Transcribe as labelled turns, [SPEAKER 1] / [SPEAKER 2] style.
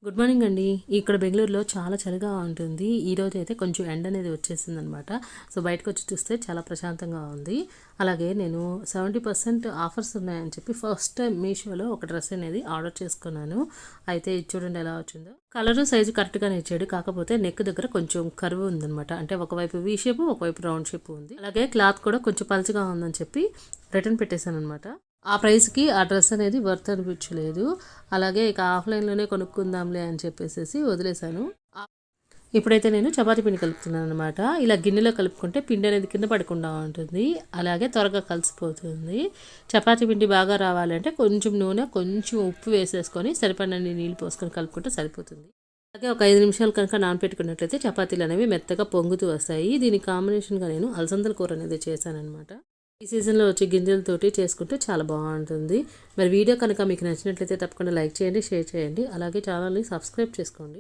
[SPEAKER 1] Good morning అండి. ఇక్కడ బెంగుళూరులో చాలా చలిగా ఉంటుంది. ఈరోజు అయితే కొంచెం ఎండ అనేది వచ్చేసిందనమాట. సో బయటకు వచ్చి చూస్తే చాలా ప్రశాంతంగా ఉంది. అలాగే నేను 70% ఆఫర్స్ ఉన్నాయని చెప్పి ఫస్ట్ టైం మీషోలో ఒక డ్రెస్ అనేది ఆర్డర్ చేసుకున్నాను. అయితే ఇది చూడండి ఎలా వచ్చిందో. కలరు సైజు కరెక్ట్గానే ఇచ్చాడు. కాకపోతే నెక్ దగ్గర కొంచెం కర్వ్ ఉందనమాట. అంటే ఒకవైపు వీ షేప్, ఒకవైపు రౌండ్ షేప్ ఉంది. అలాగే క్లాత్ కూడా కొంచెం పలుచగా ఉందని చెప్పి రిటర్న్ పెట్టేశాను అనమాట. ఆ ప్రైస్కి ఆ డ్రెస్ అనేది వర్త్ అనిపించలేదు. అలాగే ఇక ఆఫ్లైన్లోనే కొనుక్కుందాంలే అని చెప్పేసి వదిలేశాను. ఇప్పుడైతే నేను చపాతీ పిండి కలుపుతున్నాను అనమాట. ఇలా గిన్నెలో కలుపుకుంటే పిండి అనేది కింద పడకుండా ఉంటుంది. అలాగే త్వరగా కలిసిపోతుంది. చపాతీ పిండి బాగా రావాలంటే కొంచెం నూనె, కొంచెం ఉప్పు వేసేసుకొని సరిపడినన్ని నీళ్ళు పోసుకొని కలుపుకుంటే సరిపోతుంది. అలాగే ఒక 5 నిమిషాల కనుక నానపెట్టుకున్నట్లయితే చపాతీలు అనేవి మెత్తగా పొంగుతూ వస్తాయి. దీనికి కాంబినేషన్గా నేను అలసందల కూర అనేది చేశానమాట. ఈ సీజన్లో వచ్చి గింజలతోటి చేసుకుంటే చాలా బాగుంటుంది. మరి వీడియో కనుక మీకు నచ్చినట్లయితే తప్పకుండా లైక్ చేయండి, షేర్ చేయండి. అలాగే ఛానల్ని సబ్స్క్రైబ్ చేసుకోండి.